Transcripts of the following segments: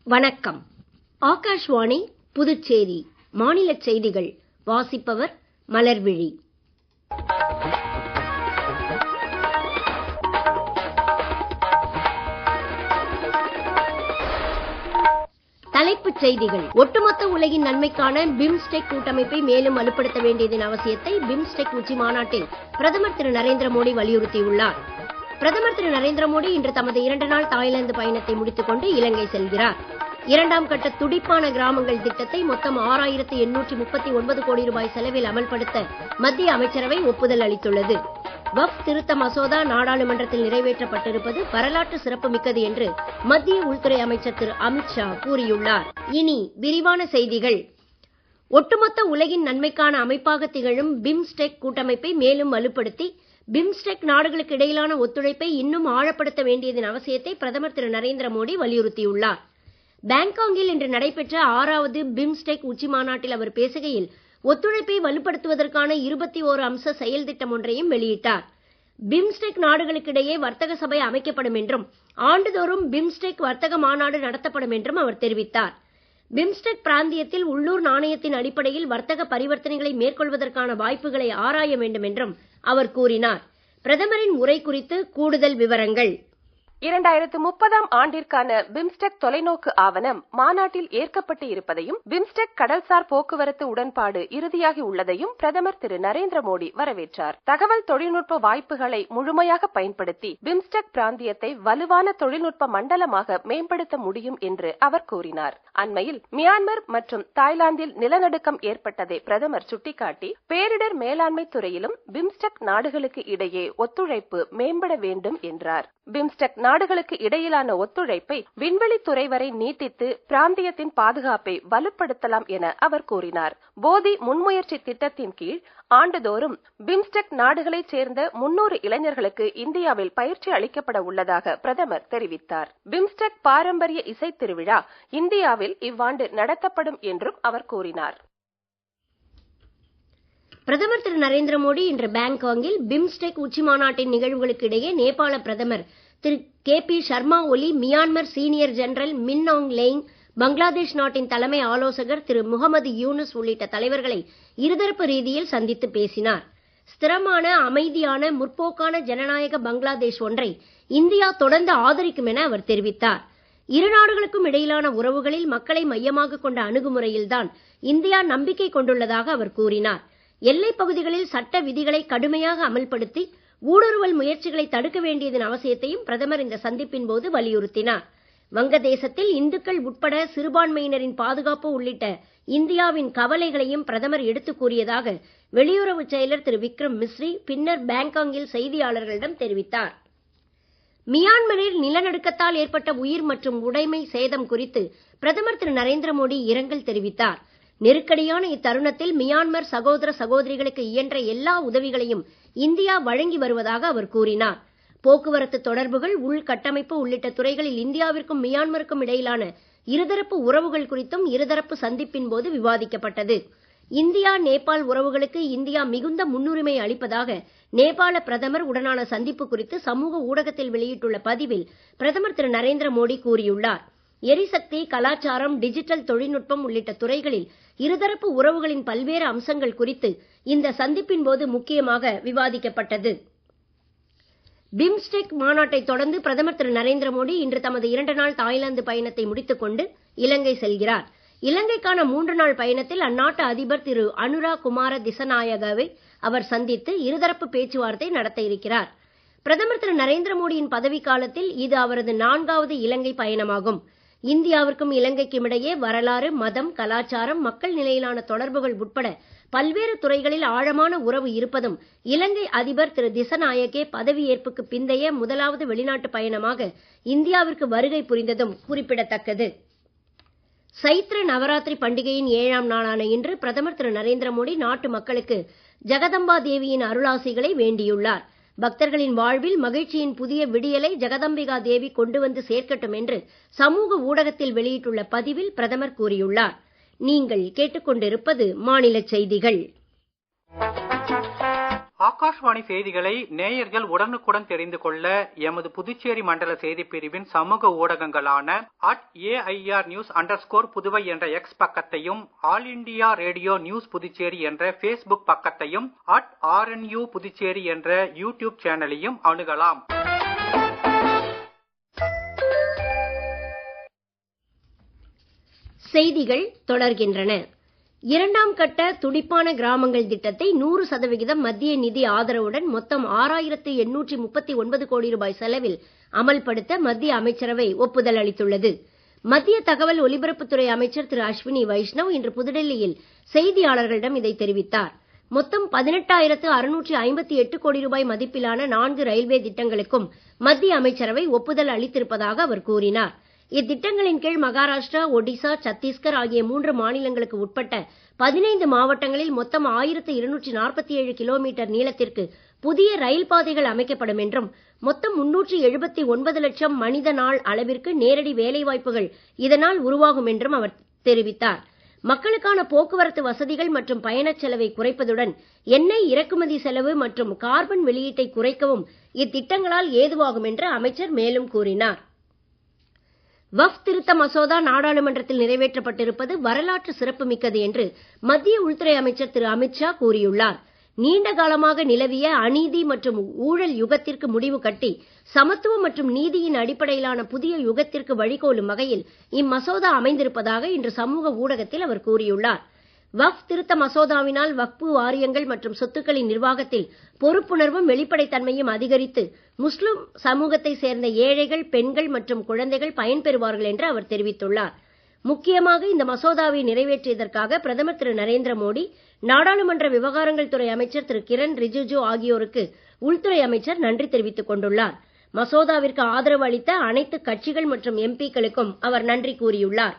வணக்கம். ஆகாஷ்வாணி புதுச்சேரி மாநிலச் செய்திகள் வாசிப்பவர் மலர்விழி. தலைப்புச் செய்திகள். ஒட்டுமொத்த உலகின் நன்மைக்கான பிம்ஸ்டெக் கூட்டமைப்பை மேலும் வலுப்படுத்த வேண்டியதன் அவசியத்தை பிம்ஸ்டெக் உச்சி மாநாட்டில் பிரதமர் திரு நரேந்திர மோடி வலியுறுத்தியுள்ளார். பிரதமர் திரு நரேந்திர மோடி இன்று தமது 2 நாள் தாய்லாந்து பயணத்தை முடித்துக் கொண்டு இலங்கை செல்கிறார். 2ஆம் கட்ட துடிப்பான கிராமங்கள் திட்டத்தை மொத்தம் 6839 கோடி ரூபாய் செலவில் அமல்படுத்த மத்திய அமைச்சரவை ஒப்புதல் அளித்துள்ளது. வக்ஃப் திருத்த மசோதா நாடாளுமன்றத்தில் நிறைவேற்றப்பட்டிருப்பது வரலாற்று சிறப்புமிக்கது என்று மத்திய உள்துறை அமைச்சர் திரு அமித்ஷா கூறியுள்ளார். இனி விரிவான செய்திகள். ஒட்டுமொத்த உலகின் நன்மைக்கான அமைப்பாக திகழும் பிம்ஸ்டெக் கூட்டமைப்பை மேலும் வலுப்படுத்தி பிம்ஸ்டெக் நாடுகளுக்கு இடையிலான ஒத்துழைப்பை இன்னும் ஆழப்படுத்த வேண்டியதன் அவசியத்தை பிரதமர் திரு நரேந்திர மோடி வலியுறுத்தியுள்ளார். பாங்காங்கில் இன்று நடைபெற்ற 6வது பிம்ஸ்டெக் உச்சி மாநாட்டில் அவர் பேசுகையில் ஒத்துழைப்பை வலுப்படுத்துவதற்கான 21 அம்ச செயல் திட்டம் ஒன்றையும் வெளியிட்டார். பிம்ஸ்டெக் நாடுகளுக்கிடையே வர்த்தக சபை அமைக்கப்படும் என்றும் ஆண்டுதோறும் பிம்ஸ்டெக் வர்த்தக மாநாடு நடத்தப்படும் என்றும் அவர் தெரிவித்தார். பிம்ஸ்டெக் பிராந்தியத்தில் உள்ளூர் நாணயத்தின் அடிப்படையில் வர்த்தக பரிவர்த்தனைகளை மேற்கொள்வதற்கான வாய்ப்புகளை ஆராய வேண்டும் என்றும் அவர் கூறினார். பிரதமரின் உரை குறித்து கூடுதல் விவரங்கள். 2030ஆம் ஆண்டிற்கான பிம்ஸ்டெக் தொலைநோக்கு ஆவணம் மாநாட்டில் ஏற்கப்பட்டு இருப்பதையும் பிம்ஸ்டெக் கடல்சார் போக்குவரத்து உடன்பாடு இறுதியாகி உள்ளதையும் பிரதமர் திரு நரேந்திர மோடி வரவேற்றார். தகவல் தொழில்நுட்ப வாய்ப்புகளை முழுமையாக பயன்படுத்தி பிம்ஸ்டெக் பிராந்தியத்தை வலுவான தொழில்நுட்ப மண்டலமாக மேம்படுத்த முடியும் என்று அவர் கூறினார். அண்மையில் மியான்மர் மற்றும் தாய்லாந்தில் நிலநடுக்கம் ஏற்பட்டதை பிரதமர் சுட்டிக்காட்டி பேரிடர் மேலாண்மை துறையிலும் பிம்ஸ்டெக் நாடுகளுக்கு இடையே ஒத்துழைப்பு மேம்பட வேண்டும் என்றார். பிம்ஸ்டெக் நாடுகளுக்கு இடையிலான ஒத்துழைப்பை விண்வெளித்துறை வரை நீட்டித்து பிராந்தியத்தின் பாதுகாப்பை வலுப்படுத்தலாம் என அவர் கூறினார். போதி முன்முயற்சி திட்டத்தின் கீழ் ஆண்டுதோறும் பிம்ஸ்டெக் நாடுகளைச் சேர்ந்த 300 இளைஞர்களுக்கு இந்தியாவில் பயிற்சி அளிக்கப்பட உள்ளதாக பிரதமர் தெரிவித்தார். பிம்ஸ்டெக் பாரம்பரிய இசை திருவிழா இந்தியாவில் இவ்வாண்டு நடத்தப்படும் என்றும் அவர் கூறினார். பிரதமர் திரு நரேந்திர மோடி இன்று பாங்காங்கில் பிம்ஸ்டெக் உச்சி மாநாட்டின் நிகழ்வுகளுக்கு இடையே நேபாள பிரதமர் திரு கே.பி. சர்மா ஒலி, மியான்மர் சீனியர் ஜெனரல் மின் ஆங் லேயிங், பங்களாதேஷ் நாட்டின் தலைமை ஆலோசகர் திரு முகமது யூனுஸ் உள்ளிட்ட தலைவர்களை இருதரப்பு ரீதியில் சந்தித்து பேசினார். ஸ்திரமான, அமைதியான, முற்போக்கான ஜனநாயக பங்களாதேஷ் ஒன்றை இந்தியா தொடர்ந்து ஆதரிக்கும் என அவர் தெரிவித்தார். இரு நாடுகளுக்கும் இடையிலான உறவுகளில் மக்களை மையமாக கொண்ட அணுகுமுறையில்தான் இந்தியா நம்பிக்கை கொண்டுள்ளதாக அவர் கூறினார். எல்லைப் பகுதிகளில் சட்ட விதிகளை கடுமையாக அமல்படுத்தி ஊடுருவல் முயற்சிகளை தடுக்க வேண்டியதன் அவசியத்தையும் பிரதமர் இந்த சந்திப்பின் போது வலியுறுத்தினார். வங்கதேசத்தில் இந்துக்கள் உட்பட சிறுபான்மையினரின் பாதுகாப்பு உள்ளிட்ட இந்தியாவின் கவலைகளையும் பிரதமர் எடுத்துக் கூறியதாக வெளியுறவு செயலர் திரு விக்ரம் மிஸ்ரி பின்னர் பாங்காங்கில் செய்தியாளர்களிடம் தெரிவித்தார். மியான்மரில் நிலநடுக்கத்தால் ஏற்பட்ட உயிர் மற்றும் உடைமை சேதம் குறித்து பிரதமர் திரு நரேந்திர மோடி இரங்கல் தெரிவித்தார். நெருக்கடியான இத்தருணத்தில் மியான்மர் சகோதர சகோதரிகளுக்கு இயன்ற எல்லா உதவிகளையும் இந்தியா வழங்கி வருவதாக அவர் கூறினார். போக்குவரத்து தொடர்புகள், உள்கட்டமைப்பு உள்ளிட்ட துறைகளில் இந்தியாவிற்கும் மியான்மருக்கும் இடையிலான இருதரப்பு உறவுகள் குறித்தும் இருதரப்பு சந்திப்பின் போது விவாதிக்கப்பட்டது. இந்தியா நேபாள் உறவுகளுக்கு இந்தியா மிகுந்த முன்னுரிமை அளிப்பதாக நேபாள பிரதமர் உடனான சந்திப்பு குறித்து சமூக ஊடகத்தில் வெளியிட்டுள்ள பதிவில் பிரதமர் திரு நரேந்திர மோடி கூறியுள்ளார். எரிசக்தி, கலாச்சாரம், டிஜிட்டல் தொழில்நுட்பம் உள்ளிட்ட துறைகளில் இருதரப்பு உறவுகளின் பல்வேறு அம்சங்கள் குறித்து இந்த சந்திப்பின் போது முக்கியமாக விவாதிக்கப்பட்டது. பிம்ஸ்டெக் மாநாட்டை தொடர்ந்து பிரதமர் திரு நரேந்திர மோடி இன்று தமது 2 நாள் தாய்லாந்து பயணத்தை முடித்துக் கொண்டு இலங்கை செல்கிறார். இலங்கைக்கான 3 நாள் பயணத்தில் அந்நாட்டு அதிபர் திரு அனுரா குமார திசநாயகவை அவர் சந்தித்து இருதரப்பு பேச்சுவார்த்தை நடத்த இருக்கிறார். பிரதமர் திரு நரேந்திர மோடியின் பதவிக்காலத்தில் இது அவரது 4வது இலங்கை பயணமாகும். இந்தியாவிற்கும் இலங்கைக்கும் இடையே வரலாறு, மதம், கலாச்சாரம், மக்கள் நிலையிலான தொடர்புகள் உட்பட பல்வேறு துறைகளில் ஆழமான உறவு இருப்பதும் இலங்கை அதிபர் திரு திசநாயகே பதவியேற்புக்கு பிந்தைய முதலாவது வெளிநாட்டு பயணமாக இந்தியாவிற்கு வருகை புரிந்ததும் குறிப்பிடத்தக்கது. சைத்ர நவராத்திரி பண்டிகையின் 7ஆம் நாளான இன்று பிரதமர் திரு நரேந்திர மோடி நாட்டு மக்களுக்கு ஜெகதம்பா தேவியின் அருளாசிகளை வேண்டியுள்ளார். பக்தர்களின் வாழ்வில் மகிழ்ச்சியின் புதிய விடியலை ஜெகதம்பிகா தேவி கொண்டு வந்து சேர்க்கட்டும் என்று சமூக ஊடகத்தில் வெளியிட்டுள்ள பதிவில் பிரதமர் கூறியுள்ளார். நீங்கள் கேட்டுக்கொண்டிருப்பது மாநில செய்திகள். ஆகாஷ்வாணி செய்திகளை நேயர்கள் உடனுக்குடன் தெரிந்து கொள்ள எமது புதுச்சேரி மண்டல செய்திப் பிரிவின் சமூக ஊடகங்களான @AIRnews_புதுவை என்ற எக்ஸ் பக்கத்தையும், all India radio news Puducherry என்ற ஃபேஸ்புக் பக்கத்தையும், @RNU புதுச்சேரி என்ற யூடியூப் சேனலையும் அணுகலாம். செய்திகள் தொடர்கின்றன. இரண்டாம் கட்ட துடிப்பான கிராமங்கள் திட்டத்தை 100% மத்திய நிதி ஆதரவுடன் மொத்தம் 6839 கோடி ரூபாய் செலவில் அமல்படுத்த மத்திய அமைச்சரவை ஒப்புதல் அளித்துள்ளது. மத்திய தகவல் ஒலிபரப்புத்துறை அமைச்சர் திரு அஸ்வினி வைஷ்ணவ் இன்று புதுடெல்லியில் செய்தியாளர்களிடம் இதை தெரிவித்தார். மொத்தம் 18,658 கோடி ரூபாய் மதிப்பிலான 4 ரயில்வே திட்டங்களுக்கும் மத்திய அமைச்சரவை ஒப்புதல் அளித்திருப்பதாக அவர் கூறினார். இத்திட்டங்களின் கீழ் மகாராஷ்டிரா, ஒடிசா, சத்தீஸ்கர் ஆகிய 3 மாநிலங்களுக்கு உட்பட்ட 15 மாவட்டங்களில் மொத்தம் 1247 கிலோமீட்டர் நீளத்திற்கு புதிய ரயில் பாதைகள் அமைக்கப்படும் என்றும், மொத்தம் 379 லட்சம் மனித நாள் அளவிற்கு நேரடி வேலைவாய்ப்புகள் இதனால் உருவாகும் என்றும் அவர் தெரிவித்தார். மக்களுக்கான போக்குவரத்து வசதிகள் மற்றும் பயணச் செலவை குறைப்பதுடன் எண்ணெய் இறக்குமதி செலவு மற்றும் கார்பன் வெளியீட்டை குறைக்கவும் இத்திட்டங்களால் ஏதுவாகும் என்று அமைச்சர் மேலும் கூறினார். வக்ஃப் திருத்த மசோதா நாடாளுமன்றத்தில் நிறைவேற்றப்பட்டிருப்பது வரலாற்று சிறப்புமிக்கது என்று மத்திய உள்துறை அமைச்சர் திரு அமித்ஷா கூறியுள்ளார். நீண்ட காலமாக நிலவிய அநீதி மற்றும் ஊழல் யுகத்திற்கு முடிவு கட்டி சமத்துவம் மற்றும் நீதியின் அடிப்படையிலான புதிய யுகத்திற்கு வழிகோலும் வகையில் இம்மசோதா அமைந்திருப்பதாக இன்று சமூக ஊடகத்தில் அவர் கூறியுள்ளார். வக்ஃப் திருத்த மசோதாவினால் வக்ஃபு வாரியங்கள் மற்றும் சொத்துக்களின் நிர்வாகத்தில் பொறுப்புணர்வும் வெளிப்படைத்தன்மையும் அதிகரித்து முஸ்லிம் சமூகத்தை சேர்ந்த ஏழைகள், பெண்கள் மற்றும் குழந்தைகள் பயன்பெறுவார்கள் என்று அவர் தெரிவித்துள்ளார். முக்கியமாக இந்த மசோதாவை நிறைவேற்றியதற்காக பிரதமர் திரு நரேந்திர மோடி, நாடாளுமன்ற விவகாரங்கள் துறை அமைச்சர் திரு கிரண் ரிஜிஜு ஆகியோருக்கு உள்துறை அமைச்சர் நன்றி தெரிவித்துக் கொண்டுள்ளார். மசோதாவிற்கு ஆதரவு அளித்த அனைத்து கட்சிகள் மற்றும் எம்பிக்களுக்கும் அவர் நன்றி கூறியுள்ளார்.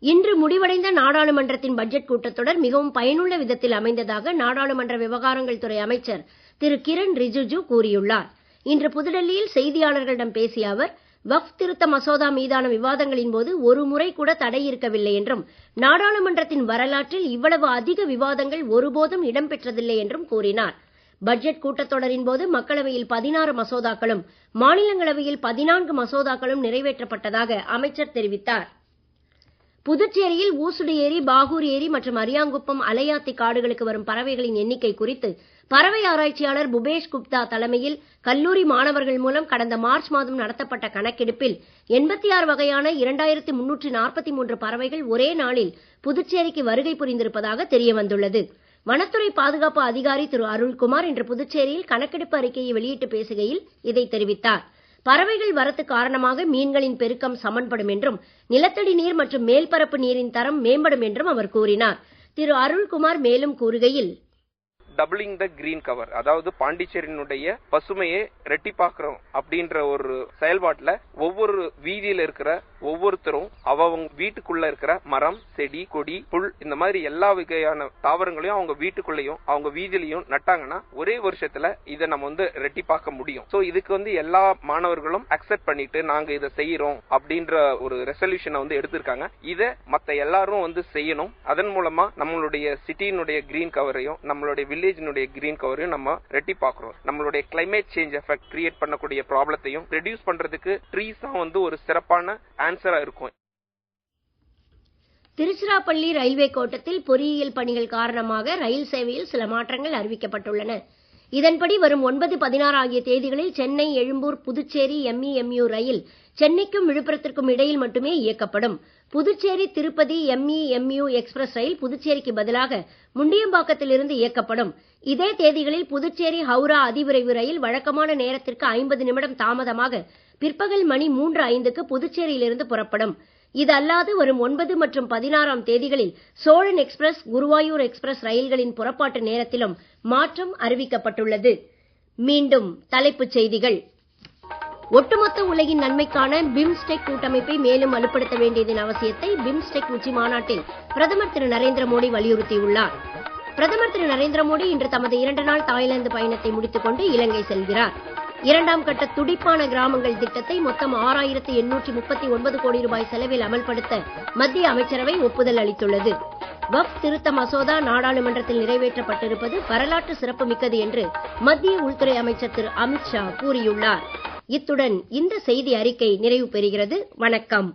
இன்று முடிவடைந்த நாடாளுமன்றத்தின் பட்ஜெட் கூட்டத்தொடர் மிகவும் பயனுள்ள விதத்தில் அமைந்ததாக நாடாளுமன்ற விவகாரங்கள் துறை அமைச்சர் திரு கிரண் ரிஜிஜு கூறியுள்ளார். இன்று புதுடெல்லியில் செய்தியாளர்களிடம் பேசிய அவர், வக்ஃப் திருத்த மசோதா மீதான விவாதங்களின் போது ஒரு முறை கூட தடை இருக்கவில்லை என்றும், நாடாளுமன்றத்தின் வரலாற்றில் இவ்வளவு அதிக விவாதங்கள் ஒருபோதும் இடம்பெற்றதில்லை என்றும் கூறினார். பட்ஜெட் கூட்டத்தொடரின் போது மக்களவையில் 16 மசோதாக்களும், மாநிலங்களவையில் 14 மசோதாக்களும் நிறைவேற்றப்பட்டதாக அமைச்சர் தெரிவித்தார். புதுச்சேரியில் ஊசுடு ஏரி, பாகூர் ஏரி மற்றும் அரியாங்குப்பம், அலையாத்தி காடுகளுக்கு வரும் பறவைகளின் எண்ணிக்கை குறித்து பறவை ஆராய்ச்சியாளர் புபேஷ் குப்தா தலைமையில் கல்லூரி மாணவர்கள் மூலம் கடந்த மார்ச் மாதம் நடத்தப்பட்ட கணக்கெடுப்பில் 86 வகையான 2343 பறவைகள் ஒரே நாளில் புதுச்சேரிக்கு வருகை புரிந்திருப்பதாக தெரிய வந்துள்ளது. வனத்துறை பாதுகாப்பு அதிகாரி திரு அருள்குமார் இன்று புதுச்சேரியில் கணக்கெடுப்பு அறிக்கையை வெளியிட்டு பேசுகையில் இதை தெரிவித்தார். பறவைகள் வரத்து காரணமாக மீன்களின் பெருக்கம் சமன்படும் என்றும், நிலத்தடி நீர் மற்றும் மேல்பரப்பு நீரின் தரம் மேம்படும் என்றும் அவர் கூறினார். திரு அருள்குமார் மேலும் கூறுகையில், டபுளிங் த கிரீன் கவர், அதாவது பாண்டிச்சேரியினுடைய பசுமையை ரெட்டிப்பாக்குறோம் அப்படின்ற ஒரு செயல்பாட்டுல ஒவ்வொரு வீதியில இருக்கிற ஒவ்வொருத்தரும் அவங்க வீட்டுக்குள்ள இருக்கிற மரம், செடி, கொடி, புல் இந்த மாதிரி எல்லா வகையான தாவரங்களையும் அவங்க வீட்டுக்குள்ளேயும் அவங்க வீதியிலையும் நட்டாங்கன்னா ஒரே வருஷத்துல இதை நம்ம ரெட்டிப்பாக்க முடியும். சோ இதுக்கு எல்லா மாணவர்களும் அக்செப்ட் பண்ணிட்டு நாங்க இதை செய்யறோம் அப்படின்ற ஒரு ரெசல்யூஷனை எடுத்திருக்காங்க. இதை மத்த எல்லாரும் செய்யணும். அதன் மூலமா நம்மளுடைய சிட்டியினுடைய கிரீன் கவரையும் நம்மளுடைய வில்லேஜினுடைய கிரீன் கவரையும் நம்ம ரெட்டிப்பாக்குறோம். நம்மளுடைய கிளைமேட் சேஞ்ச் எஃபெக்ட் கிரியேட் பண்ணக்கூடிய ப்ராப்ளத்தையும் ரெடியூஸ் பண்றதுக்கு ட்ரீஸ் தான் ஒரு சிறப்பான ஆன்சரா இருக்கும். திருச்சிராப்பள்ளி ரயில்வே கோட்டத்தில் பொறியியல் பணிகள் காரணமாக ரயில் சேவையில் சில மாற்றங்கள் அறிவிக்கப்பட்டுள்ளன. இதன்படி வரும் 9, 16 ஆகிய தேதிகளில் சென்னை, எழும்பூர், புதுச்சேரி MEMU ரயில் சென்னைக்கும் விழுப்புரத்திற்கும் இடையில் மட்டுமே இயக்கப்படும். புதுச்சேரி, திருப்பதி MEMU எக்ஸ்பிரஸ் ரயில் புதுச்சேரிக்கு பதிலாக முண்டியம்பாக்கத்திலிருந்து இயக்கப்படும். இதே தேதிகளில் புதுச்சேரி, ஹவுரா அதிவிரைவு ரயில் வழக்கமான நேரத்திற்கு 50 நிமிடம் தாமதமாக பிற்பகல் மணி 3:05க்கு புதுச்சேரியிலிருந்து புறப்படும். இது அல்லாது வரும் 9 மற்றும் 16ஆம் தேதிகளில் சோழன் எக்ஸ்பிரஸ், குருவாயூர் எக்ஸ்பிரஸ் ரயில்களின் புறப்பாட்டு நேரத்திலும் மாற்றம் அறிவிக்கப்பட்டுள்ளது. மீண்டும் தலைப்புச் செய்திகள். ஒட்டுமொத்த உலகின் நன்மைக்கான பிம்ஸ்டெக் கூட்டமைப்பை மேலும் வலுப்படுத்த வேண்டியதன் அவசியத்தை பிம்ஸ்டெக் உச்சி மாநாட்டில் பிரதமர் திரு நரேந்திர மோடி வலியுறுத்தியுள்ளார். பிரதமர் திரு நரேந்திர மோடி இன்று தமது 2 நாள் தாய்லாந்து பயணத்தை முடித்துக் கொண்டு இலங்கை செல்கிறார். இரண்டாம் கட்ட துடிப்பான கிராமங்கள் திட்டத்தை மொத்தம் 6839 கோடி ரூபாய் செலவில் அமல்படுத்த மத்திய அமைச்சரவை ஒப்புதல் அளித்துள்ளது. வக்ஃப் திருத்த மசோதா நாடாளுமன்றத்தில் நிறைவேற்றப்பட்டிருப்பது வரலாற்று சிறப்புமிக்கது என்று மத்திய உள்துறை அமைச்சர் திரு அமித்ஷா கூறியுள்ளார். இத்துடன் இந்த செய்தி அறிக்கை நிறைவு பெறுகிறது. வணக்கம்.